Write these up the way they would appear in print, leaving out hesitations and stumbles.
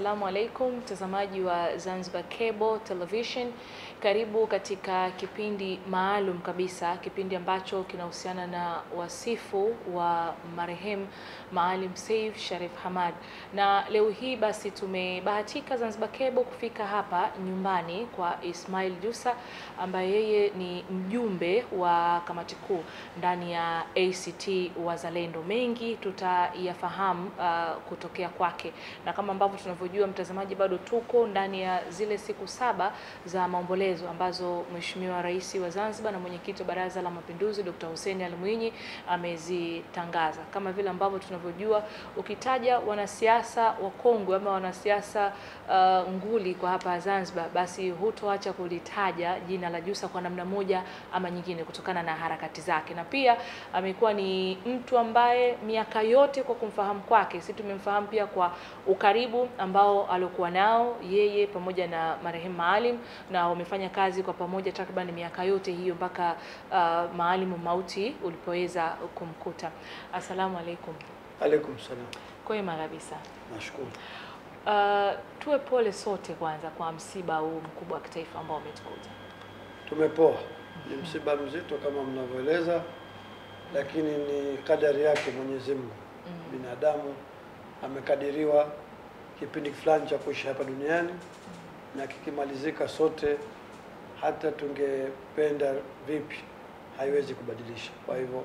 Assalamu alaikum mtazamaji wa Zanzibar Cable Television. Karibu katika kipindi maalum kabisa, kipindi ambacho kinahusiana na wasifu wa marehemu Maalim Seif Sharif Hamad. Na leo hii basi tumebahatika Zanzibar Cable kufika hapa nyumbani kwa Ismail Jussa ambaye yeye ni mjumbe wa kamati kuu ndani ya ACT Wazalendo. Mengi tutayafahamu kutokea kwake, na kama ambavyo tunavyojua mtazamaji, bado tuko ndani ya zile siku 7 za maombolezo ambazo Mheshimiwa Rais wa Zanzibar na mwenyekiti wa Baraza la Mapinduzi Dr. Hussein Ali Mwinyi amezitangaza. Kama vile ambavyo tunavyojua, ukitaja wanasiasa wakongwe ama wanasiasa nguli kwa hapa Zanzibar, basi hutoacha kulitaja jina la Jussa kwa namna moja ama nyingine kutokana na harakati zake. Na pia amekuwa ni mtu ambaye miaka yote kwa kumfahamu kwake, sisi tumemfahamu pia kwa ukaribu ambao alikuwa nao yeye pamoja na marehemu Maalim, na wamefanya kazi kwa pamoja takriban miaka yote hiyo mpaka Maalim mauti ulipoweza kumkuta. Assalamu alaikum. Alaikum salam. Kwema kabisa. Nashukuru. Tuwe pole sote kwanza kwa msiba huu mkubwa wa kitaifa ambao umetukuta. Tumepoa. Ni msiba mzito kama mnavyoeleza, lakini ni kadari yake Mwenyezi Mungu. Binadamu amekadiriwa kipindi fulani cha kuishi hapa duniani, na kikimalizika sote, hata tungependa vipi haiwezi kubadilisha. Kwa hivyo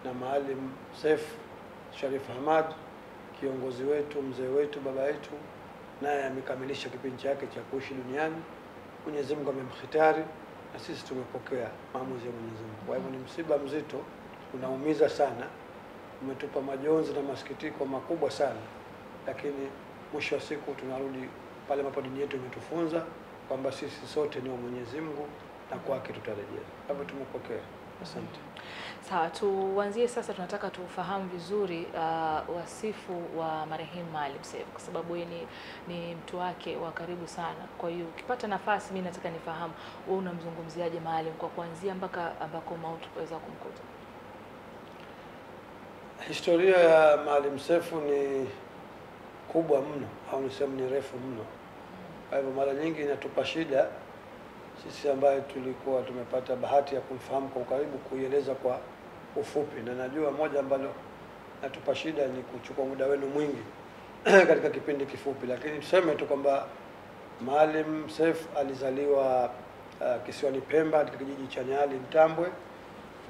na Maalim Seif Sharif Hamad, kiongozi wetu, mzee wetu, baba yetu, naye amekamilisha kipindi chake cha kuishi duniani. Mwenyezi Mungu amemkhitari na sisi tumepokea maamuzi ya Mwenyezi Mungu. Kwa hivyo ni msiba mzito, unaumiza sana, umetupa majonzi na masikitiko makubwa sana, lakini mwisho wa siku tunarudi pale ambapo dini yetu imetufunza kwamba sisi sote ni wa Mwenyezi Mungu na kwake tutarejea. Hapo tumepokea. Asante. Sawa, tuanzie sasa. Tunataka tufahamu vizuri wasifu wa marehemu Maalim Seif kwa sababu yeye ni mtu wake wa karibu sana. Kwa hiyo ukipata nafasi, mimi nataka nifahamu wewe unamzungumziaje Maalim kwa kuanzia mpaka ambako mauti kuweza kumkuta. Historia ya Maalim Seif ni kubwa mno, au niseme ni refu mno. Kwa hivyo mara nyingi inatupa shida sisi ambaye tulikuwa tumepata bahati ya kumfahamu kwa ukaribu kuieleza kwa ufupi, na najua moja ambalo natupa shida ni kuchukua muda wenu mwingi katika kipindi kifupi, lakini tuseme tu kwamba Maalim Seif alizaliwa kisiwani Pemba katika kijiji cha Nyali Mtambwe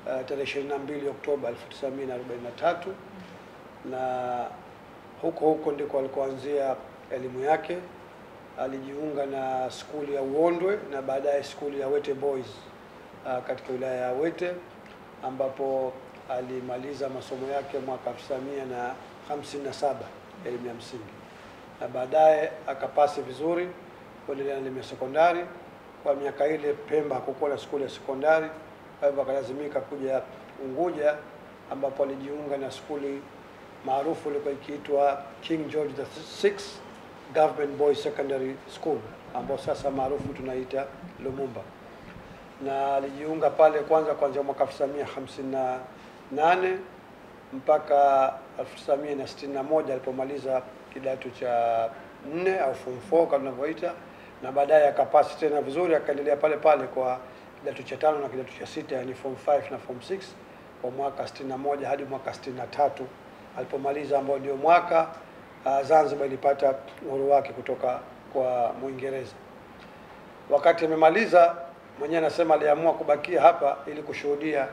tarehe 22 Oktoba 1943, na huko ndiko alikoanzia elimu yake. Alijiunga na skuli ya Uondwe na baadaye skuli ya Wete Boys katika wilaya ya Wete, ambapo alimaliza masomo yake mwaka 1957 elimu ya msingi, na baadaye akapasi vizuri kuendelea na elimu ya sekondari. Kwa miaka ile Pemba hakukuwa na skuli ya sekondari, kwa hivyo akalazimika kuja Unguja, ambapo alijiunga na skuli maarufu ilikuwa ikiitwa King George VI Government Boys Secondary School, ambao sasa maarufu tunaita Lumumba. Na alijiunga pale kuanzia mwaka 1958 mpaka 1961 alipomaliza kidato cha 4 au form 4 kama tunavyoita, na baadaye akapasi tena vizuri, akaendelea pale kwa kidato cha 5 na kidato cha 6, yani form 5 na form 6 kwa mwaka 61 hadi mwaka 63 alipomaliza, ambao ndio mwaka Zanzibar ilipata uhuru wake kutoka kwa Muingereza. Wakati amemaliza, mwenyewe anasema aliamua kubakia hapa ili kushuhudia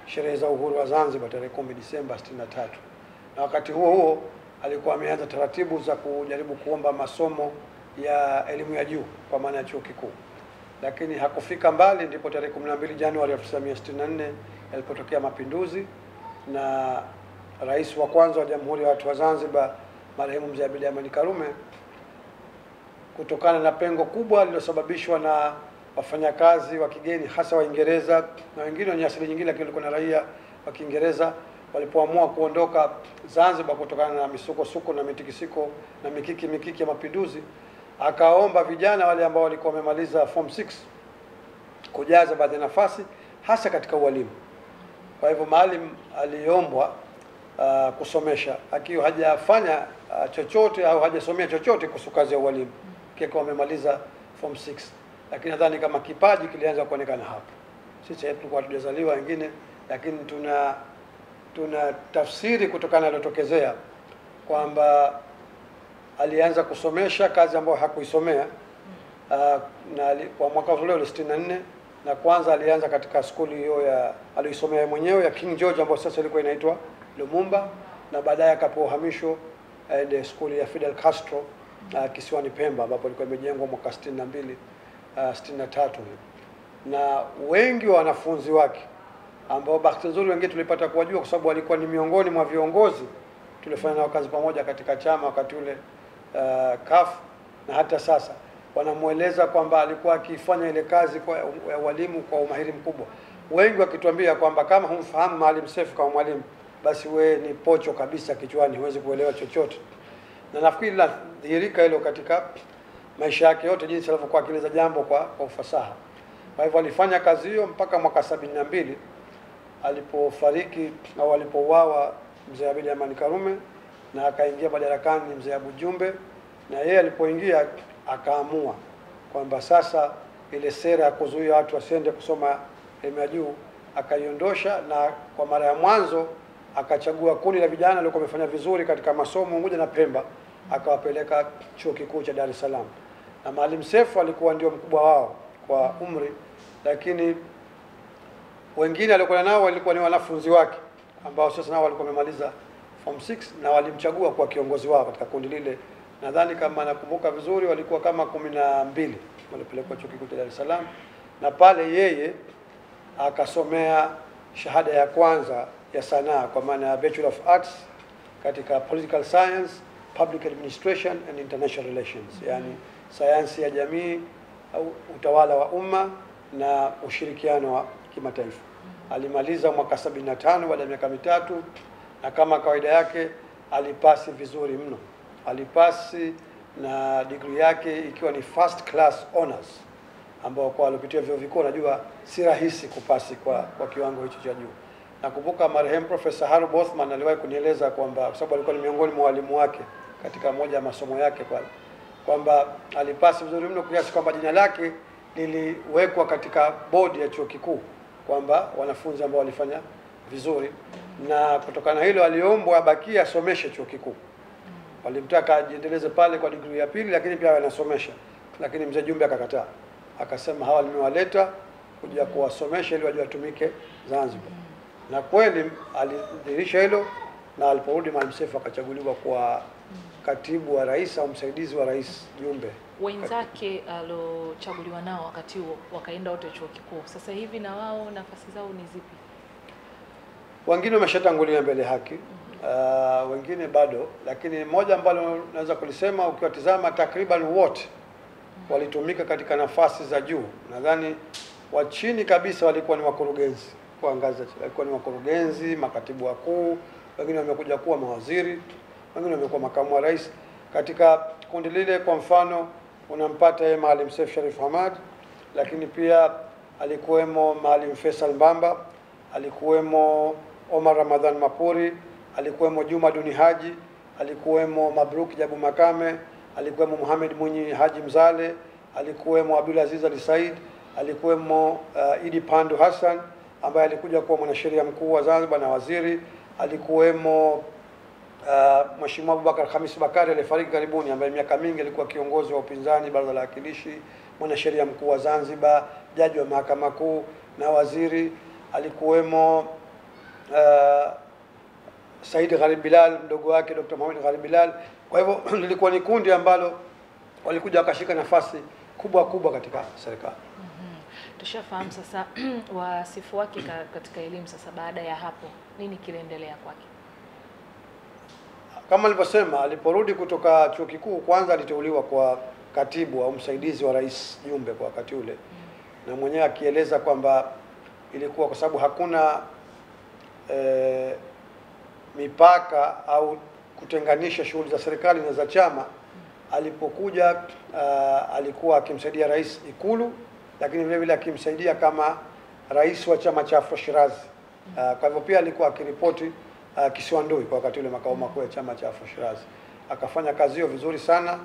sherehe za uhuru wa Zanzibar tarehe 10 Disemba 63. Na wakati huo alikuwa ameanza taratibu za kujaribu kuomba masomo ya elimu ya juu kwa maana ya chuo kikuu, lakini hakufika mbali. Ndipo tarehe 12 Januari 1964 yalipotokea mapinduzi, na rais wa kwanza wa Jamhuri ya Watu wa Zanzibar marehemu Mzee Abedi Amani Karume, kutokana na pengo kubwa lililosababishwa na wafanyakazi wa kigeni hasa Waingereza na wengine wenye asili nyingine, lakini walikuwa na raia wa Kiingereza, walipoamua kuondoka Zanzibar kutokana na misukosuko na mitikisiko na mikiki ya mapinduzi, akaomba vijana wale ambao walikuwa wamemaliza form 6 kujaza baadhi ya nafasi hasa katika ualimu. Kwa hivyo Maalim aliombwa kusomesha, akiwa hajafanya chochote au hajasomea chochote kuhusu kazi ya ualimu, kwa amemaliza form 6. Lakini nadhani kama kipaji kilianza kuonekana hapo. Sisi tulikuwa hatujazaliwa wengine, lakini tuna tafsiri kutokana na yaliyotokezea kwamba alianza kusomesha kazi ambayo hakuisomea na kwa mwaka ule 64, na kwanza alianza katika skuli hiyo aliisomea mwenyewe ya King George ambayo sasa ilikuwa inaitwa Lumumba, na baadaye akapewa uhamisho ile skuli ya Fidel Castro kisiwani Pemba ambapo ilikuwa imejengwa mwaka 62 63. Na wengi wa wanafunzi wake ambao bahati nzuri wengine tulipata kuwajua kwa sababu walikuwa ni miongoni mwa viongozi tulifanya nao kazi pamoja katika chama wakati ule CUF, na hata sasa wanamueleza kwamba alikuwa akifanya ile kazi kwa walimu kwa umahiri mkubwa. Wengi wakituambia kwamba kama humfahamu Maalim Seif kama mwalimu, basi we ni pocho kabisa kichwani, huwezi kuelewa chochote. Na nafikiri linadhihirika hilo katika maisha yake yote, jinsi alivyokuwa akieleza jambo kwa ufasaha. Kwa hivyo alifanya kazi hiyo mpaka mwaka 72 alipofariki au alipouawa mzee Abeid Amani Karume, na akaingia madarakani mzee Abu Jumbe, na yeye alipoingia akaamua kwamba sasa ile sera ya kuzuia watu wasiende kusoma elimu ya juu akaiondosha, na kwa mara ya mwanzo akachagua kundi la vijana waliokuwa wamefanya vizuri katika masomo Unguja na Pemba, akawapeleka chuo kikuu cha Dar es Salaam. Na Maalim Seif alikuwa ndio mkubwa wao kwa umri, lakini wengine walikuwa nao walikuwa ni wanafunzi wake ambao sasa nao walikuwa wamemaliza form 6 na walimchagua kuwa kiongozi wao katika kundi lile. Nadhani kama nakumbuka vizuri walikuwa kama 12 walipelekwa chuo kikuu cha Dar es Salaam, na pale yeye akasomea shahada ya kwanza ya sanaa kwa maana ya Bachelor of Arts katika Political Science, Public Administration and International Relations, yani sayansi ya jamii au utawala wa umma na ushirikiano wa kimataifa. Alimaliza mwaka 75 baada ya miaka mitatu, na kama kawaida yake alipasi vizuri mno. Alipasi na degree yake ikiwa ni first class honors, ambao kwa walopitia vyuo vikuu najua si rahisi kupasi kwa kiwango hicho cha juu. Nakumbuka marehemu Professor Harold Bothman aliwahi kunieleza kwamba kwa sababu alikuwa ni miongoni mwa walimu wake katika moja ya masomo yake pale, kwamba alipasi vizuri mno kiasi kwamba jina lake liliwekwa katika bodi ya chuo kikuu kwamba wanafunzi ambao walifanya vizuri, na kutokana na hilo aliombwa abakie asomeshe chuo kikuu. Walimtaka ajiendeleze pale kwa degree ya pili, lakini pia anasomesha, lakini mzee Jumbe akakataa, akasema hawa nimewaleta kuja kuwasomesha ili waje watumike Zanzibar. Na kweli alidhihirisha hilo, na aliporudi Maalim Seif akachaguliwa kwa katibu wa rais au msaidizi wa rais Jumbe. Wenzake alochaguliwa nao wakati huo wakaenda wote chuo kikuu, sasa hivi na wao nafasi zao ni zipi? Wengine wameshatangulia mbele haki, wengine bado, lakini moja ambalo naweza kulisema ukiwatizama takriban wote walitumika katika nafasi za juu. Nadhani wa chini kabisa walikuwa ni wakurugenzi kwa ngazi, walikuwa ni wakurugenzi, makatibu wakuu, wengine wamekuja kuwa mawaziri, wengine wamekuwa makamu wa rais. Katika kundi lile kwa mfano unampata Maalim Seif Sharif Hamad, lakini pia alikuwemo Maalim Faisal Mbamba, alikuwemo Omar Ramadhan Mapuri, alikuwemo Juma Duni Haji, alikuwemo Mabruk Jabu Makame, alikuwemo Muhammad Mwinyi Haji Mzale, alikuwemo Abdul Aziz Ali Said, alikuwemo Idi Pandu Hassan ambaye alikuja kuwa mwanasheria mkuu wa Zanzibar na waziri, alikuwemo Mheshimiwa Abubakar Khamis Bakari aliyefariki karibuni, ambaye miaka mingi alikuwa kiongozi wa upinzani baraza la wakilishi, mwanasheria mkuu wa Zanzibar, jaji wa mahakama kuu na waziri. Alikuwemo Said Gharib Bilal, mdogo wake Dr. Mohamed Gharib Bilal. Kwa hivyo lilikuwa ni kundi ambalo walikuja wakashika nafasi kubwa katika serikali. Tushafahamu sasa wasifu wake katika elimu. Sasa baada ya hapo nini kiliendelea kwake? Kama nilivyosema, aliporudi kutoka chuo kikuu kwanza aliteuliwa kwa katibu au msaidizi wa rais Jumbe kwa wakati ule, na mwenyewe akieleza kwamba ilikuwa kwa sababu hakuna mipaka au kutenganisha shughuli za serikali na za chama. Alipokuja alikuwa akimsaidia rais Ikulu, lakini vile vile akimsaidia kama rais wa chama cha Afro Shirazi. Kwa hivyo pia alikuwa akiripoti Kisiwandui kwa wakati ule makao makuu ya chama cha Afro Shirazi. Akafanya kazi hiyo vizuri sana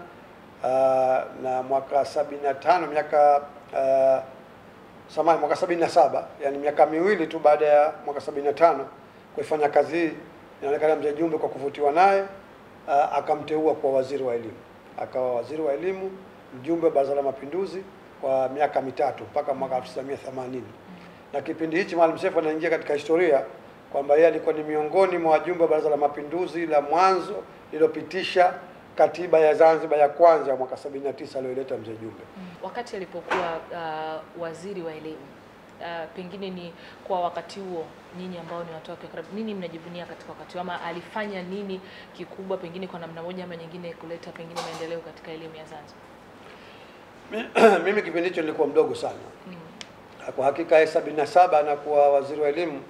na mwaka 75 mwaka 77, yani miaka miwili tu baada ya mwaka 75 kuifanya kazi hii, inaonekana Mzee Jumbe kwa kuvutiwa naye akamteua kwa waziri wa elimu. Akawa waziri wa elimu, mjumbe wa Baraza la Mapinduzi kwa miaka mitatu mpaka mwaka 1980. Na kipindi hichi Maalim Seif anaingia katika historia kwamba yeye alikuwa ni miongoni mwa wajumbe wa Baraza la Mapinduzi la mwanzo lilopitisha katiba ya Zanzibar ya kwanza ya mwaka 79 aliyoleta Mzee Jumbe. Wakati alipokuwa waziri wa elimu, pengine ni kwa wakati huo nyinyi ambao ni watu wake karibu, nini mnajivunia katika wakati huo, ama alifanya nini kikubwa pengine kwa namna moja ama nyingine kuleta pengine maendeleo katika elimu ya Zanzibar? Mimi kipindi hicho nilikuwa mdogo sana. Kwa hakika 77 anakuwa waziri wa elimu,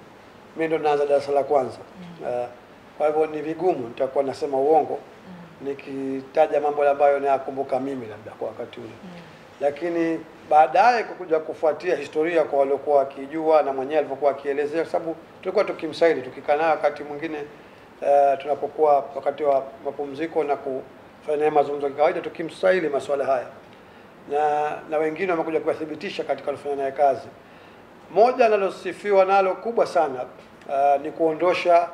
mimi ndo naanza darasa la kwanza. Kwa hivyo ni vigumu nitakuwa nasema uongo nikitaja mambo ambayo nayakumbuka mimi labda kwa wakati ule. Lakini baadaye kukuja kufuatia historia kwa waliokuwa wakijua na mwenyewe alivyokuwa akielezea, kwa sababu tulikuwa tukimsaidi tukikaa naye wakati mwingine tunapokuwa wakati wa mapumziko na kufanya mazungumzo ya kawaida tukimsaili masuala haya. Na wengine wamekuja kuwathibitisha katika kufanya naye kazi. Moja analosifiwa nalo kubwa sana ni kuondosha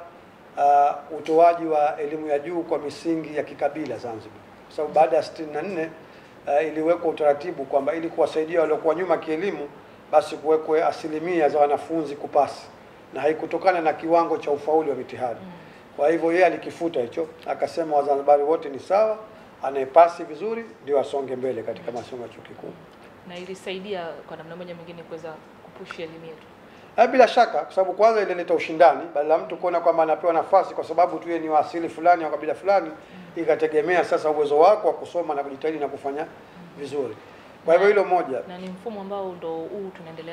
utoaji wa elimu ya juu kwa misingi ya kikabila Zanzibar. Kwa sababu baada ya 64 iliwekwa utaratibu kwamba ili kuwasaidia waliokuwa nyuma kielimu, basi kuwekwe asilimia za wanafunzi kupasi, na haikutokana na kiwango cha ufaulu wa mitihani. Kwa hivyo yeye alikifuta hicho, akasema Wazanzibari wote ni sawa, anayepasi vizuri ndio asonge mbele katika masomo ya chuo kikuu. Na ilisaidia kwa namna moja nyingine kuweza kupushi elimu yetu. Bila shaka, kwa sababu kwanza ilileta ushindani, badala mtu kuona kwamba anapewa nafasi kwa sababu tu yeye ni wa asili fulani au kabila fulani, ikategemea sasa uwezo wako wa kusoma na kujitahidi na kufanya vizuri. Kwa hivyo hilo moja. Na ni mfumo ambao ndo huu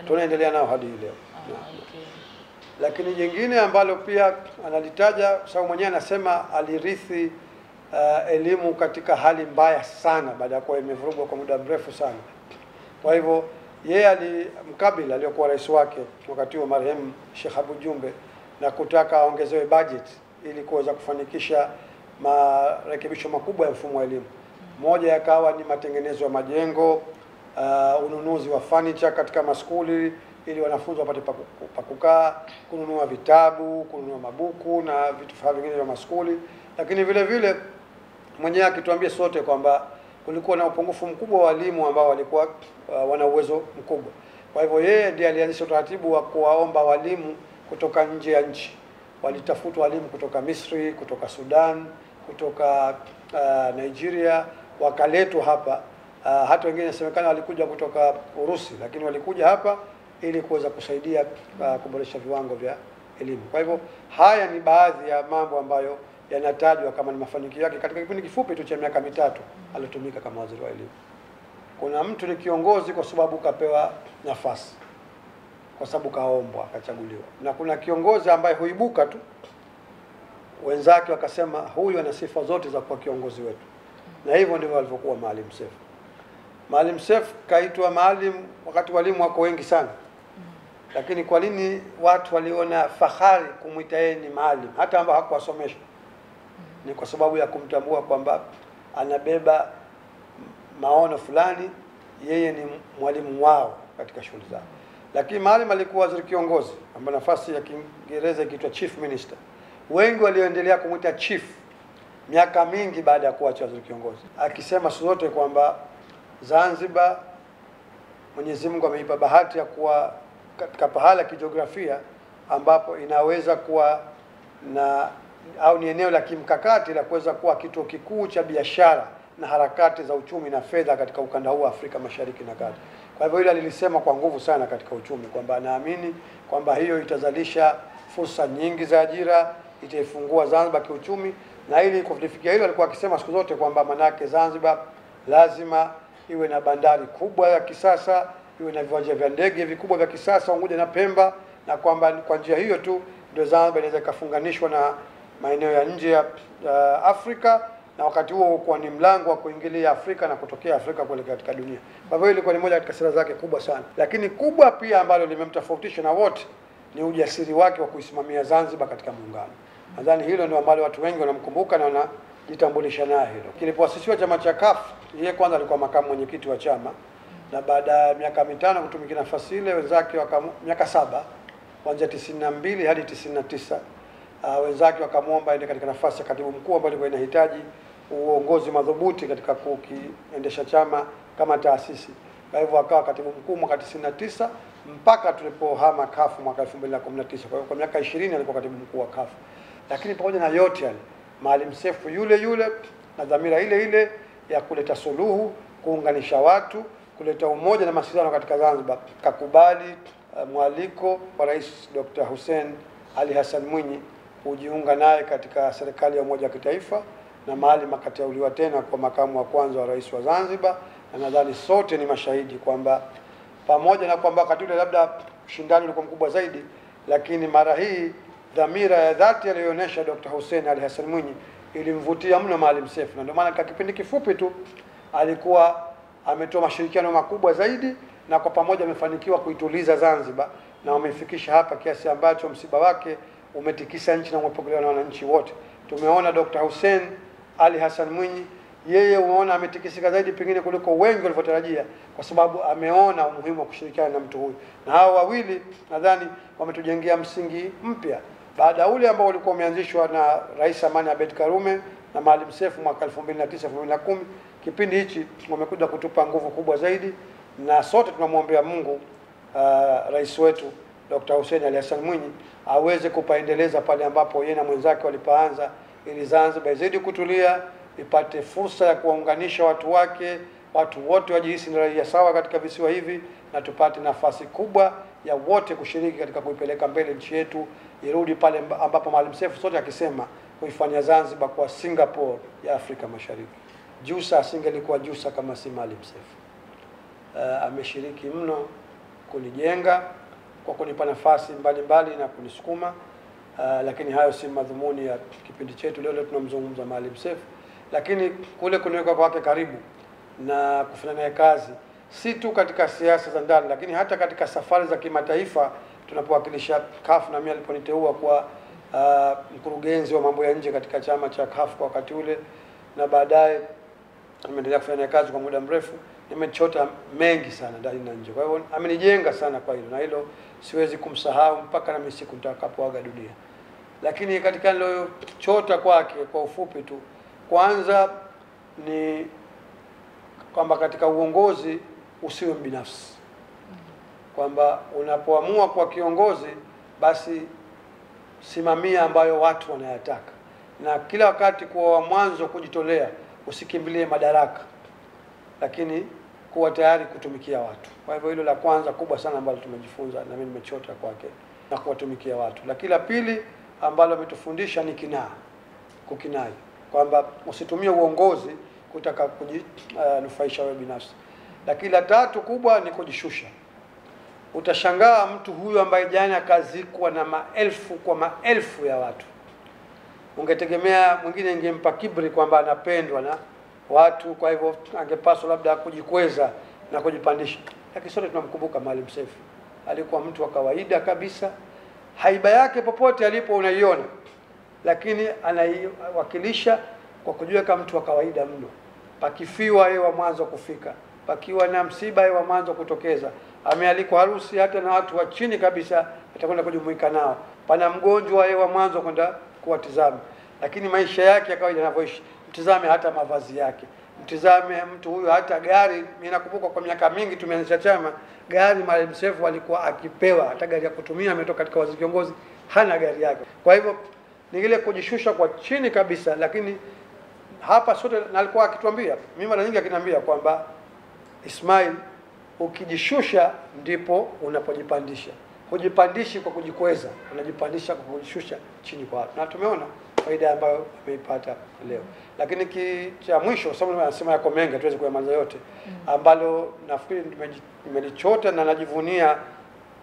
tunaendelea nao hadi leo. Okay. Lakini jingine ambalo pia analitaja, kwa sababu mwenyewe anasema alirithi elimu katika hali mbaya sana baada ya kuwa imevurugwa kwa muda mrefu sana. Kwa hivyo yeye alimkabili aliyokuwa rais wake wakati huo marehemu Sheikh Abu Jumbe na kutaka aongezewe budget ili kuweza kufanikisha marekebisho makubwa ya mfumo wa elimu. Moja yakawa ni matengenezo ya majengo, ununuzi wa furniture katika maskuli ili wanafunzi wapate pa kukaa, kununua vitabu, kununua mabuku na vitu vingine vya maskuli. Lakini vile vile mwenyewe akituambia sote kwamba kulikuwa na upungufu mkubwa wa walimu ambao walikuwa wana uwezo mkubwa. Kwa hivyo yeye ndiye alianzisha utaratibu wa kuwaomba walimu kutoka nje ya nchi. Walitafutwa walimu kutoka Misri, kutoka Sudan, kutoka Nigeria, wakaletwa hapa. Hata wengine inasemekana walikuja kutoka Urusi, lakini walikuja hapa ili kuweza kusaidia kuboresha viwango vya elimu. Kwa hivyo haya ni baadhi ya mambo ambayo yanatajwa kama ni mafanikio yake katika kipindi kifupi tu cha miaka mitatu aliyotumika kama waziri wa elimu. Kuna mtu ni kiongozi kwa sababu kapewa nafasi, kwa sababu kaombwa akachaguliwa, na kuna kiongozi ambaye huibuka tu wenzake wakasema huyu ana sifa zote za kuwa kiongozi wetu. Na hivyo ndivyo alivyokuwa Maalim Seif. Maalim Seif kaitwa Maalim wakati walimu wako wengi sana. Lakini kwa nini watu waliona fahari kumuita yeye ni Maalim hata ambao hakuwasomesha? Ni kwa sababu ya kumtambua kwamba anabeba maono fulani, yeye ni mwalimu wao katika shughuli zao. Lakini Maalim alikuwa waziri kiongozi, ambapo nafasi ya Kiingereza ikiitwa chief minister. Wengi walioendelea kumuita chief miaka mingi baada ya kuwa waziri kiongozi, akisema sote kwamba Zanzibar Mwenyezi Mungu ameipa bahati ya kuwa katika pahala kijiografia ambapo inaweza kuwa na au ni eneo la kimkakati la kuweza kuwa kituo kikuu cha biashara na harakati za uchumi na fedha katika ukanda huu wa Afrika Mashariki na Kati. Kwa hivyo hilo alilisema kwa nguvu sana katika uchumi kwamba anaamini kwamba hiyo itazalisha fursa nyingi za ajira, itaifungua Zanzibar kiuchumi, na ili kufikia hilo alikuwa akisema siku zote kwamba manake Zanzibar lazima iwe na bandari kubwa ya kisasa, iwe na viwanja vya ndege vikubwa vya kisasa Unguja na Pemba, na kwamba kwa njia hiyo tu ndio Zanzibar inaweza kufunganishwa na maeneo ya nje ya Afrika, na wakati huo kwa ni mlango wa kuingilia Afrika na kutokea Afrika kuelekea katika dunia. Kwa hivyo ilikuwa ni moja katika sera zake kubwa sana. Lakini kubwa pia ambalo limemtofautisha na wote ni ujasiri wake wa kuisimamia Zanzibar katika muungano. Nadhani hilo ndio ambalo watu wengi wanamkumbuka na wanajitambulisha naye hilo. Kilipoasisiwa chama cha CUF, yeye kwanza alikuwa makamu mwenyekiti wa chama, na baada ya miaka 5 kutumikia nafasi ile, wenzake miaka 7 kuanzia 92 hadi 99, wenzake wakamwomba aende katika nafasi ya katibu mkuu ambayo ilikuwa inahitaji uongozi madhubuti katika kukiendesha chama kama taasisi. Kwa hivyo akawa katibu mkuu mwaka 99 mpaka tulipohama CUF mwaka 2019. Kwa hivyo kwa miaka 20 alikuwa katibu mkuu wa CUF. Lakini pamoja na yote yale, Maalim Seif yule na dhamira ile ya kuleta suluhu, kuunganisha watu, kuleta umoja na masikilizano katika Zanzibar, kakubali mwaliko wa Rais Dr. Hussein Ali Hassan Mwinyi kujiunga naye katika serikali ya umoja wa kitaifa, na Maalim akateuliwa tena kwa makamu wa kwanza wa rais wa Zanzibar. Na nadhani sote ni mashahidi kwamba pamoja na kwamba wakati ule labda ushindani ulikuwa mkubwa zaidi, lakini mara hii dhamira ya dhati aliyoonyesha Dr. Hussein Ali Hassan Mwinyi ilimvutia mno Maalim Seif, na ndio maana kwa kipindi kifupi tu alikuwa ametoa mashirikiano makubwa zaidi, na kwa pamoja amefanikiwa kuituliza Zanzibar na wamefikisha hapa kiasi ambacho msiba wake umetikisa nchi na umepokelewa na wananchi wote. Tumeona Dr. Hussein Ali Hassan Mwinyi, yeye umeona ametikisika zaidi pengine kuliko wengi walivyotarajia, kwa sababu ameona umuhimu wa kushirikiana na mtu huyu. Na hao wawili nadhani wametujengea msingi mpya baada ule ambao ulikuwa umeanzishwa na Rais Amani Abeid Karume na Maalim Seif mwaka 2009-2010. Kipindi hichi wamekuja kutupa nguvu kubwa zaidi, na sote tunamwombea Mungu rais wetu Dr. Hussein Ali Hassan Mwinyi aweze kupaendeleza pale ambapo yeye na mwenzake walipaanza, ili Zanzibar izidi kutulia, ipate fursa ya kuwaunganisha watu wake, watu wote wajihisi ni raia sawa katika visiwa hivi, na tupate nafasi kubwa ya wote kushiriki katika kuipeleka mbele nchi yetu, irudi pale ambapo Maalim Seif sote akisema kuifanya Zanzibar kwa Singapore ya Afrika Mashariki. Jusa asingelikuwa Jusa kama si Maalim Seif. Ameshiriki mno kunijenga kwa kunipa nafasi mbalimbali na kunisukuma, lakini hayo si madhumuni ya kipindi chetu leo tunamzungumza Maalim Seif. Lakini kule kuniweka kwake karibu na kufanya naye kazi, si tu katika siasa za ndani, lakini hata katika safari za kimataifa tunapowakilisha CUF, na mimi aliponiteua kwa mkurugenzi wa mambo ya nje katika chama cha CUF kwa wakati ule, na baadaye nimeendelea kufanya naye kazi kwa muda mrefu, nimechota mengi sana ndani na nje. Kwa hivyo amenijenga sana kwa hilo, na hilo siwezi kumsahau mpaka na mimi siku nitakapoaga dunia. Lakini katika nilochota kwake kwa ufupi tu, kwanza ni kwamba katika uongozi usiwe binafsi, kwamba unapoamua kwa kiongozi basi simamia ambayo watu wanayataka, na kila wakati kwa mwanzo kujitolea, usikimbilie madaraka, lakini kuwa tayari kutumikia watu. Kwa hivyo hilo la kwanza kubwa sana ambalo tumejifunza na mimi nimechota kwake, na kuwatumikia watu. Lakini la pili ambalo ametufundisha ni kukinai, kwamba usitumie uongozi kutaka kujinufaisha wewe binafsi. Lakini la tatu kubwa ni kujishusha. Utashangaa mtu huyu ambaye jana kazikwa na maelfu kwa maelfu ya watu, ungetegemea mwingine ingempa kibri kwamba anapendwa na watu, kwa hivyo angepaswa labda kujikweza na kujipandisha. Lakini sote tunamkumbuka Maalim Seif, alikuwa mtu wa kawaida kabisa, haiba yake popote alipo unaiona, lakini anaiwakilisha kwa kujiweka mtu wa kawaida mno. Pakifiwa yeye wa mwanzo kufika, pakiwa na msiba yeye wa mwanzo kutokeza, amealikwa harusi hata na watu wa chini kabisa atakwenda kujumuika nao, pana mgonjwa yeye wa mwanzo kwenda kuwatizama. Lakini maisha yake ya kawaida yanavyoishi, mtizame hata mavazi yake, mtizame mtu huyu, hata gari. Mimi nakumbuka kwa miaka mingi tumeanzisha chama, gari Maalim Seif alikuwa akipewa, hata gari ya kutumia, ametoka katika waziri kiongozi hana gari yake. Kwa hivyo ni ile kujishusha kwa chini kabisa. Lakini hapa sote, na alikuwa akituambia, mimi mara nyingi akiniambia kwamba Ismail, ukijishusha ndipo unapojipandisha. Hujipandishi kwa kujikweza, unajipandisha kwa kujishusha chini kwa watu. Na tumeona faida ambayo ameipata leo. Lakini cha mwisho, sababu nasema yako mengi hatuwezi kuyamaliza yote, ambalo nafikiri nimelichota na najivunia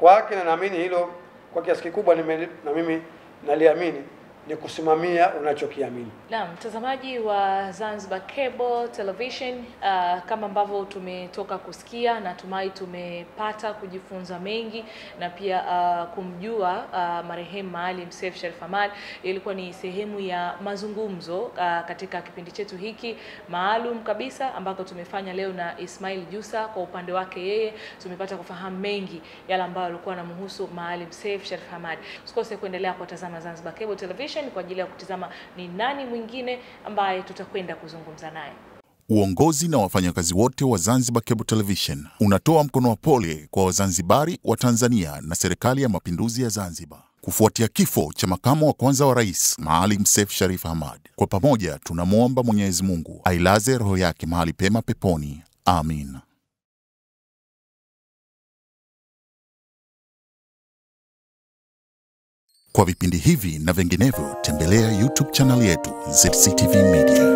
kwake, na naamini hilo kwa kiasi kikubwa na mimi naliamini, ni kusimamia unachokiamini. Naam, mtazamaji wa Zanzibar Cable Television, kama ambavyo tumetoka kusikia, natumai tumepata kujifunza mengi na pia kumjua marehemu Maalim Seif Sharif Hamad. Ilikuwa ni sehemu ya mazungumzo katika kipindi chetu hiki maalum kabisa ambako tumefanya leo na Ismail Jussa. Kwa upande wake yeye tumepata kufahamu mengi yale ambayo yalikuwa yanamhusu Maalim Seif Sharif Hamad. Usikose kuendelea kutazama Zanzibar Cable Television kwa ajili ya kutazama ni nani mwingine ambaye tutakwenda kuzungumza naye. Uongozi na wafanyakazi wote wa Zanzibar Cable Television unatoa mkono wa pole kwa Wazanzibari wa Tanzania na Serikali ya Mapinduzi ya Zanzibar kufuatia kifo cha makamu wa kwanza wa rais Maalim Seif Sharif Hamad. Kwa pamoja tunamwomba Mwenyezi Mungu ailaze roho yake mahali pema peponi. Amin. Kwa vipindi hivi na vinginevyo tembelea YouTube channel yetu ZCTV Media.